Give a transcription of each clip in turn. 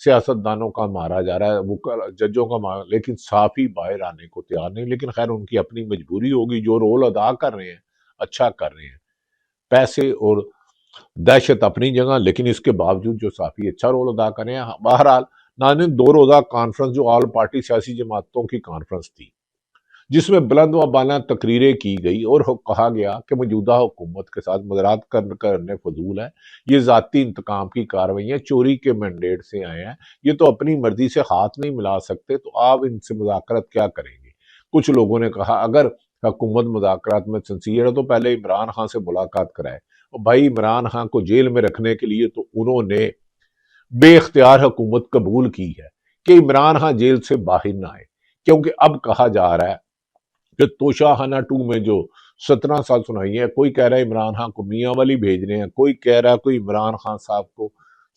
سیاستدانوں کا مارا جا رہا ہے، ججوں کا مارا، لیکن صحافی باہر آنے کو تیار نہیں۔ لیکن خیر ان کی اپنی مجبوری ہوگی، جو رول ادا کر رہے ہیں اچھا کر رہے ہیں، پیسے اور دہشت اپنی جگہ، لیکن اس کے باوجود جو صحافی اچھا رول ادا کر رہے ہیں۔ بہرحال ناظرین، 2 روزہ کانفرنس جو آل پارٹی سیاسی جماعتوں کی کانفرنس تھی، جس میں بلند و بالا تقریریں کی گئی اور کہا گیا کہ موجودہ حکومت کے ساتھ مذاکرات کرنے فضول ہے، یہ ذاتی انتقام کی کارروائیاں چوری کے مینڈیٹ سے آئے ہیں، یہ تو اپنی مرضی سے ہاتھ نہیں ملا سکتے، تو آپ ان سے مذاکرات کیا کریں گے؟ کچھ لوگوں نے کہا اگر حکومت مذاکرات میں سنسیئر ہے تو پہلے عمران خان سے ملاقات کرائے۔ اور بھائی عمران خان کو جیل میں رکھنے کے لیے تو انہوں نے بے اختیار حکومت قبول کی ہے کہ عمران خان جیل سے باہر نہ آئے، کیونکہ اب کہا جا رہا ہے کہ توشہ خانہ 2 میں جو 17 سال سنائی ہے، کوئی کہہ رہا ہے عمران خان کو میاں والی بھیج رہے ہیں، کوئی کہہ رہا ہے کوئی عمران خان صاحب کو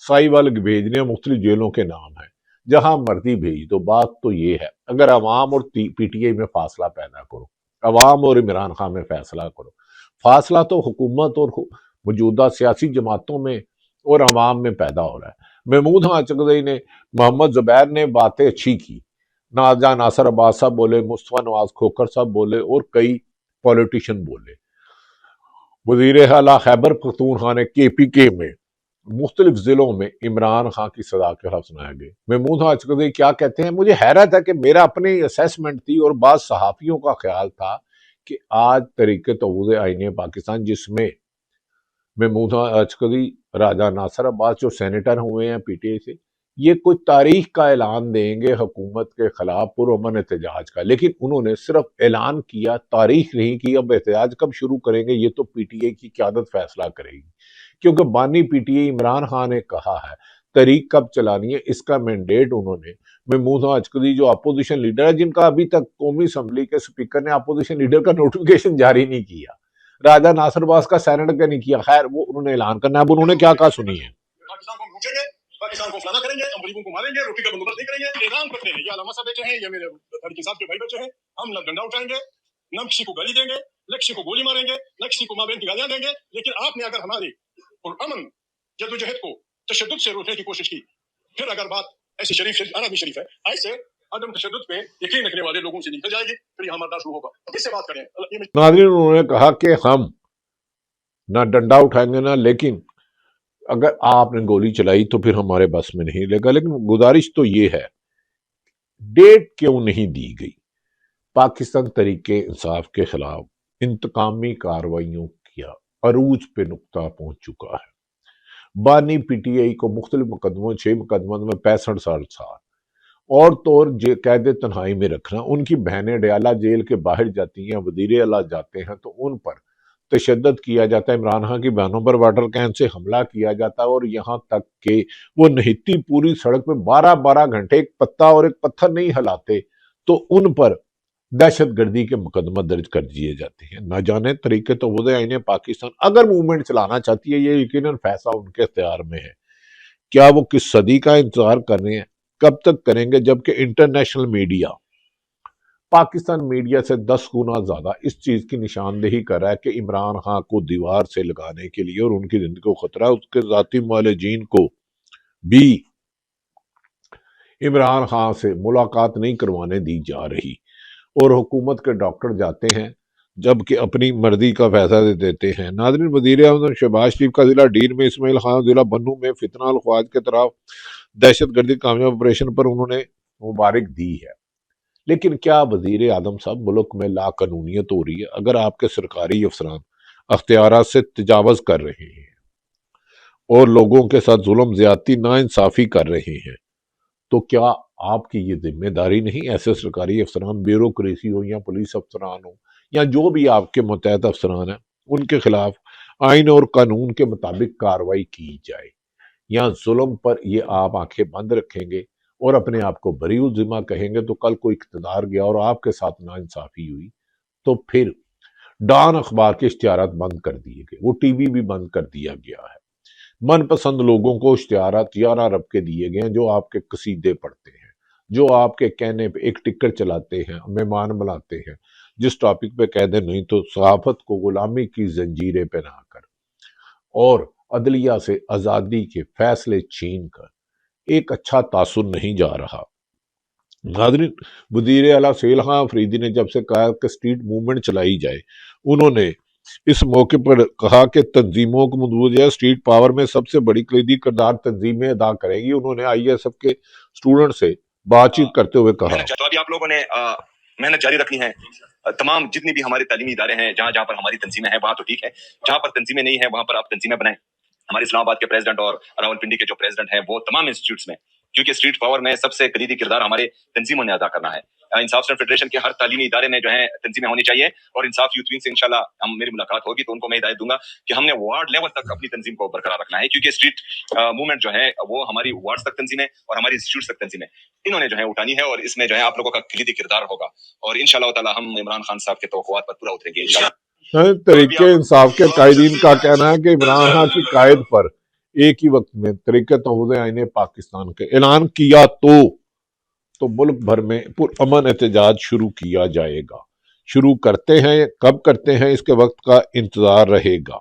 سائی والے بھیج رہے ہیں، مختلف جیلوں کے نام ہیں، جہاں مرضی بھیج دو۔ بات تو یہ ہے اگر عوام اور پی ٹی آئی میں فاصلہ پیدا کرو، عوام اور عمران خان میں فیصلہ کرو، فاصلہ تو حکومت اور موجودہ سیاسی جماعتوں میں اور عوام میں پیدا ہو رہا ہے۔ محمود ہاچکزئی نے، محمد زبیر نے باتیں اچھی کی، ناجا ناصر عباس صاحب بولے، مصطفیٰ نواز کھوکھر صاحب بولے اور کئی پولیٹیشن بولے۔ وزیر اعلیٰ خیبر پختونخوا نے کے پی کے میں مختلف ضلعوں میں عمران خان کی صدا کے خلاف سنایا گیا۔ محمود ہاچکزئی کیا کہتے ہیں؟ مجھے حیرت ہے کہ میرا اپنی اسیسمنٹ تھی اور بعض صحافیوں کا خیال تھا کہ آج تحریک توسیع آئین پاکستان، جس میں محمود ہاچکزئی، راجہ ناصر عباس جو سینیٹر ہوئے ہیں پی ٹی آئی سے، یہ کوئی تاریخ کا اعلان دیں گے حکومت کے خلاف پرامن احتجاج کا، لیکن انہوں نے صرف اعلان کیا، تاریخ نہیں کی۔ اب احتجاج کب شروع کریں گے یہ تو پی ٹی آئی کی قیادت فیصلہ کرے گی، کیونکہ بانی P T I Imran Khan نے کہا ہے تحریک کب چلانی ہے، اس کا مینڈیٹ انہوں نے محمود ہاچکزئی جو اپوزیشن لیڈر ہے، جن کا ابھی تک قومی اسمبلی کے اسپیکر نے اپوزیشن لیڈر کا نوٹیفیکیشن جاری نہیں کیا، راجہ ناصر عباس کا سینٹ کا نہیں کیا، خیر وہ انہوں نے اعلان کرنا ہے۔ اب انہوں نے کیا کہا سنی ہے۔ پاکستان کو ہم لوٹیں گے، پاکستان کو فلانا کریں گے، ہم غریبوں کو ماریں گے، روٹی کا بندوبست نہیں کریں گے، اعلان کرتے ہیں۔ یہ علامہ صاحب بیٹھے ہیں، یہ میرے لڑکی صاحب کے بھائی بچے ہیں، ہم نہ ڈنڈا اٹھائیں گے، نہ کسی کو گالی دیں گے، نہ کسی کو گولی ماریں گے، نہ کسی کو ماں بہن کی گالیاں دیں گے، لیکن آپ نے اگر ہماری پرامن جدوجہد کو تشدد سے روکنے کی کوشش کی، پھر اگر بات ایسی شریف آدمی شریف ہے، ایسے عدم تشدد پہ یقین رکھنے والے لوگوں سے نکل جائے گی، پھر یہاں مرنا شروع ہوگا۔ کس سے بات کریں؟ ناظرین، انہوں نے کہا کہ ہم نہ ڈنڈا اٹھائیں گے نہ، لیکن اگر آپ نے گولی چلائی تو پھر ہمارے بس میں نہیں لے گا۔ لیکن گزارش تو یہ ہے، ڈیٹ کیوں نہیں دی گئی؟ پاکستان تحریک انصاف کے خلاف انتقامی کارروائیوں کیا عروج پہ نقطہ پہنچ چکا ہے۔ بانی پی ٹی آئی کو مختلف مقدموں 6 مقدموں میں 65 سال اور طور قید تنہائی میں رکھنا، ان کی بہنیں ڈیالہ جیل کے باہر جاتی ہیں، وزیر اعلیٰ جاتے ہیں تو ان پر تشدد کیا جاتا ہے، عمران خان کی بہنوں پر واٹر کین سے حملہ کیا جاتا ہے، اور یہاں تک کہ وہ نہتی پوری سڑک پہ 12 گھنٹے ایک پتا اور ایک پتھر نہیں ہلاتے تو ان پر دہشت گردی کے مقدمہ درج کر دیے جاتے ہیں۔ نہ جانے تحریک توسیع آئین پاکستان اگر موومنٹ چلانا چاہتی ہے، یہ یقیناً فیصلہ ان کے اختیار میں ہے، کیا وہ کس صدی کا انتظار کر رہے ہیں؟ کب تک کریں گے؟ جبکہ انٹرنیشنل میڈیا پاکستان میڈیا سے 10 گنا زیادہ اس چیز کی نشاندہی کر رہا ہے کہ عمران خان کو دیوار سے لگانے کے لیے اور ان کی زندگی کو خطرہ ہے، اس کے ذاتی معالجین کو بھی عمران خان سے ملاقات نہیں کروانے دی جا رہی، اور حکومت کے ڈاکٹر جاتے ہیں جبکہ اپنی مرضی کا فیصلہ دیتے ہیں۔ ناظرین، وزیر اعظم شہباز شریف کا ضلع ڈیر میں اسماعیل خان ضلع بنو میں فتنہ الخواج کے طرف دہشت گردی کامیاب آپریشن پر انہوں نے مبارک دی ہے، لیکن کیا وزیر اعظم صاحب ملک میں لا قانونیت ہو رہی ہے؟ اگر آپ کے سرکاری افسران اختیارات سے تجاوز کر رہے ہیں اور لوگوں کے ساتھ ظلم زیادتی ناانصافی کر رہے ہیں تو کیا آپ کی یہ ذمہ داری نہیں ایسے سرکاری افسران، بیوروکریسی ہو یا پولیس افسران ہو یا جو بھی آپ کے متحد افسران ہیں، ان کے خلاف آئین اور قانون کے مطابق کارروائی کی جائے؟ یا ظلم پر یہ آپ آنکھیں بند رکھیں گے اور اپنے آپ کو بری الذمہ کہیں گے تو کل کوئی اقتدار گیا اور آپ کے ساتھ ناانصافی ہوئی تو پھر ڈان اخبار کے اشتہارات بند کر دیے گئے، وہ ٹی وی بھی بند کر دیا گیا ہے، من پسند لوگوں کو اشتہارات 11 ارب کے دیے گئے ہیں جو آپ کے قصیدے پڑھتے ہیں، جو آپ کے کہنے پہ ایک ٹکٹ چلاتے ہیں، مہمان بناتے ہیں، جس ٹاپک پہ کہہ دیں نہیں تو صحافت کو غلامی کی زنجیریں پہنا کر اور عدلیہ سے آزادی کے فیصلے چھین کر ایک اچھا تاثر نہیں جا رہا۔ ناظرین، وزیر اعلیٰ سہیل خان افریدی نے جب سے کہا کہ اسٹریٹ موومنٹ چلائی جائے، انہوں نے اس موقع پر کہا کہ تنظیموں کو مضبوط اسٹریٹ پاور میں سب سے بڑی کلیدی کردار تنظیمیں ادا کریں گی۔ انہوں نے آئی ایس ایف کے اسٹوڈنٹ سے بات چیت کرتے ہوئے کہا تو ابھی آپ لوگوں نے محنت جاری رکھنی ہے۔ تمام جتنی بھی ہمارے تعلیمی ادارے ہیں، جہاں جہاں پر ہماری تنظیمیں ہیں وہاں تو ٹھیک ہے، جہاں پر تنظیمیں نہیں ہیں وہاں پر آپ تنظیمیں بنائیں۔ ہمارے اسلام آباد کے پریزیڈنٹ اور راول پنڈی کے جو پریزیڈنٹ ہیں وہ تمام انسٹیٹیوٹس میں، کیونکہ اسٹریٹ پاور میں سب سے کلیدی کردار ہمارے تنظیموں نے ادا کرنا ہے۔ انصاف اسٹوڈنٹ فیڈریشن کے ہر تعلیمی ادارے میں جو ہے تنظیمیں ہونی چاہیے، اور انصاف یوتھ ونگ سے انشاءاللہ میری ملاقات ہوگی تو ان کو میں ہدایت دوں گا کہ ہم نے وارڈ لیول تک اپنی تنظیم کو برقرار رکھنا ہے، کیونکہ اسٹریٹ موومنٹ جو ہے وہ ہماری وارڈ تک تنظیمیں اور ہماری انسٹیٹیوٹ تک تنظیمیں انہوں نے جو ہے اٹھانی ہے، اور اس میں جو ہے آپ لوگوں کا کلیدی کردار ہوگا، اور انشاءاللہ تعالی ہم عمران خان صاحب کے توقعات پر پورا اتریں گے انشاءاللہ۔ تحریک انصاف کے قائدین کا کہنا ہے کہ عمران خان کی قائد پر ایک ہی وقت میں تحریک تحفظ آئین پاکستان کے اعلان کیا تو ملک بھر میں پرامن احتجاج شروع کیا جائے گا۔ شروع کرتے ہیں، کب کرتے ہیں اس کے وقت کا انتظار رہے گا۔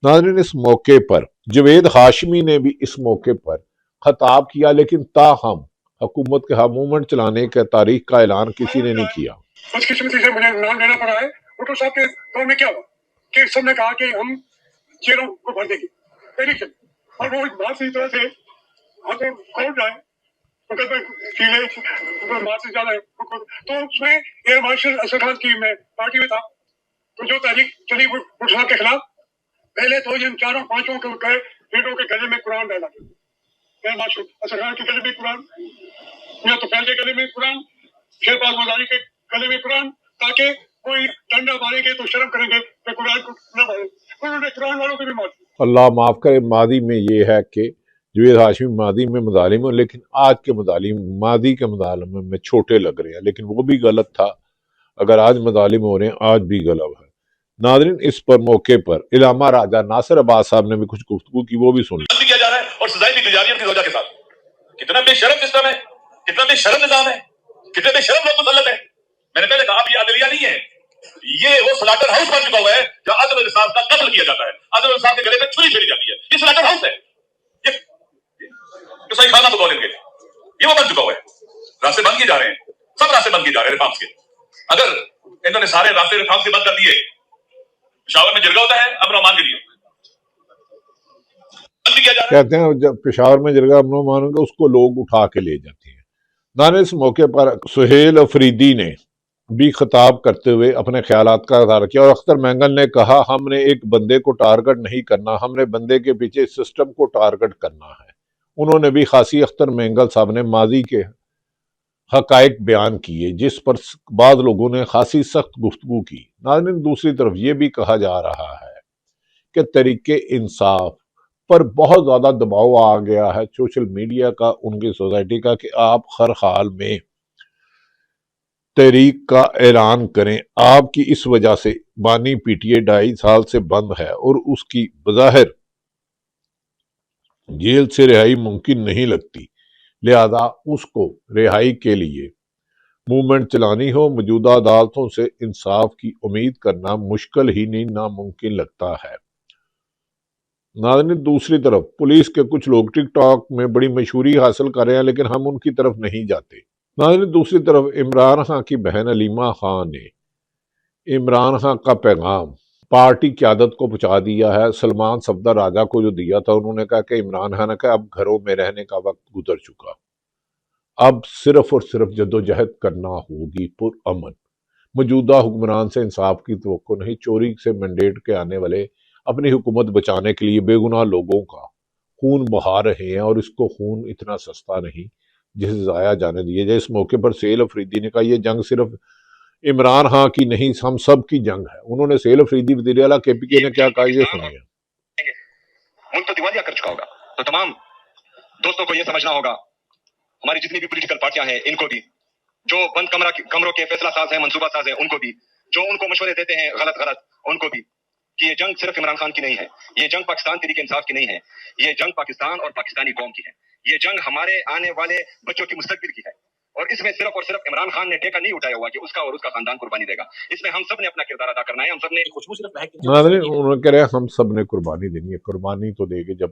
ناظرین، اس موقع پر جوید ہاشمی نے بھی اس موقع پر خطاب کیا، لیکن تاہم حکومت کے ہاں موومنٹ چلانے کے تاریخ کا اعلان کسی نے نہیں کیا۔ بدقسمتی سے مجھے نام لینا پڑا ہے۔ بھٹو صاحب کے دور میں کیا ہوا کہ سب نے کہا کہ ہم چیروں کو بھر دیں گے الیکشن، اور وہ بات سی طرح سے ہم تو کھول جائیں بات سے زیادہ ہے، تو اس میں ایئر مارشل اسد خان کی میں پارٹی میں تھا، تو جو تحریک چلی بھٹو صاحب کے خلاف، پہلے تو ان چاروں پانچوں کے لیڈروں کے گلے میں قرآن ڈالا گیا، ایئر مارشل اسد خان کے گلے میں قرآن، یا تو پہلے گلے میں قرآن، شہباز مزاری کے گلے میں قرآن، تاکہ کوئی ڈنڈا ماریں گے تو شرم کریں گے کہ قرآن کو نہ مارے، انہوں نے قرآن والوں کو بھی مار دیا۔ اللہ معاف کرے، ماضی میں یہ ہے کہ جوید ہاشمی ماضی میں مظالم ہوں، لیکن آج کے مظالم ماضی کے مظالم میں چھوٹے لگ رہے ہیں، لیکن وہ بھی غلط تھا۔ اگر آج مظالم ہو رہے ہیں، آج بھی غلط ہے۔ ناظرین، اس پر موقع پر علامہ راجہ ناصر عباس صاحب نے بھی کچھ گفتگو کی، وہ بھی سن لیں۔ کیا جا رہا ہے اور سزائیں بھی دی جا رہی ہیں اپنی وجہ کے ساتھ۔ کتنا بے شرم سسٹم ہے، کتنا بے شرم نظام ہے، کتنے بے شرم لوگ مسلط ہیں۔ میں نے پہلے کہا اب یہ عدلیہ نہیں ہے، یہ وہ سلاٹر ہاؤس بن چکا ہوا ہے جہاں عدم انصاف کا قتل کیا جاتا ہے، عدم انصاف کے گلے میں چھری پھیری جاتی ہے۔ یہ سلاٹر ہاؤس ہے، یہ صحیح خانہ تو بولیں گے، یہ وہ بن چکا ہوا ہے۔ راستے بند کیے جا رہے ہیں، سب راستے بند کیے جا رہے ہیں ریفارمس کے۔ اگر انہوں نے سارے راستے ریفارمس کے بند کر دیے، پشاور میں جرگہ ہوتا ہے امن و امان کے لیے، کہتے ہیں جب پشاور میں جرگہ امن و امان ہوگا اس کو لوگ اٹھا کے لے جاتے ہیں۔ نانے اس موقع پر سہیل افریدی نے بھی خطاب کرتے ہوئے اپنے خیالات کا اظہار کیا، اور اختر مینگل نے کہا ہم نے ایک بندے کو ٹارگٹ نہیں کرنا، ہم نے بندے کے پیچھے سسٹم کو ٹارگٹ کرنا ہے۔ انہوں نے بھی خاصی اختر مینگل صاحب نے ماضی کے حقائق بیان کیے، جس پر بعض لوگوں نے خاصی سخت گفتگو کی۔ ناظرین، دوسری طرف یہ بھی کہا جا رہا ہے کہ تحریک انصاف پر بہت زیادہ دباؤ آ گیا ہے سوشل میڈیا کا، ان کی سوسائٹی کا، کہ آپ ہر حال میں تحریک کا اعلان کریں۔ آپ کی اس وجہ سے بانی پی ٹی اے 2.5 سال سے بند ہے اور اس کی بظاہر جیل سے رہائی ممکن نہیں لگتی، لہذا اس کو رہائی کے لیے موومنٹ چلانی ہو، موجودہ عدالتوں سے انصاف کی امید کرنا مشکل ہی نہیں ناممکن لگتا ہے۔ ناظرین، دوسری طرف پولیس کے کچھ لوگ ٹک ٹاک میں بڑی مشہوری حاصل کر رہے ہیں، لیکن ہم ان کی طرف نہیں جاتے۔ ناظرین، دوسری طرف عمران خان کی بہن علیمہ خان نے عمران خان کا پیغام پارٹی قیادت کو پہنچا دیا ہے۔ سلمان صفدر راجہ کو جو دیا تھا، انہوں نے کہا کہ عمران خان کا اب گھروں میں رہنے کا وقت گزر چکا، اب صرف اور صرف جدوجہد کرنا ہوگی پرامن۔ موجودہ حکمران سے انصاف کی توقع نہیں، چوری سے مینڈیٹ کے آنے والے اپنی حکومت بچانے کے لیے بے گناہ لوگوں کا خون بہا رہے ہیں، اور اس کو خون اتنا سستا نہیں جسے ضائع جانے دیے جائے۔ اس موقع پر سہیل افریدی نے کہا یہ جنگ صرف عمران خان کی نہیں، ہم سب کی جنگ ہے۔ انہوں نے سہیل افریدی وزیر اعلیٰ کے پی کے نے کیا کہا، یہ سنیے۔ ملک تو دیوالیہ کر چکا ہوگا، تو تمام دوستوں کو یہ سمجھنا ہوگا، ہماری جتنی بھی پولیٹیکل پارٹیاں ہیں ان کو بھی، جو بند کمروں کے فیصلہ ساز ہیں، منصوبہ ساز ہیں، ان کو بھی، جو ان کو مشورے دیتے ہیں غلط ان کو بھی، کہ یہ جنگ صرف عمران خان کی نہیں ہے، یہ جنگ پاکستان تحریک انصاف کی نہیں ہے، یہ جنگ پاکستان اور پاکستانی قوم کی ہے، یہ جنگ ہمارے آنے والے بچوں کی مستقبل کی ہے، اور اس میں صرف اور صرف عمران خان نے ٹیکہ نہیں اٹھایا ہوا کہ اس کا اور اس کا خاندان قربانی دے گا، اس میں ہم سب نے اپنا کردار ادا کرنا ہے، ہم سب نے خوشبو صرف ناظرین، انہوں نے کہہ رہے ہیں ہم سب نے قربانی دینی ہے۔ قربانی تو دے گے جب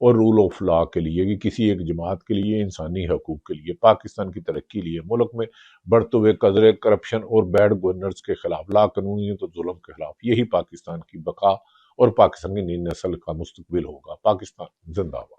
اور رول آف لا کے لیے کہ کسی ایک جماعت کے لیے انسانی حقوق کے لیے پاکستان کی ترقی لیے ملک میں بڑھتے ہوئے قدرے کرپشن اور بیڈ گورنرز کے خلاف لا قانونیت اور ظلم کے خلاف یہی پاکستان کی بقا اور پاکستان کی نئی نسل کا مستقبل ہوگا۔ پاکستان زندہ باد۔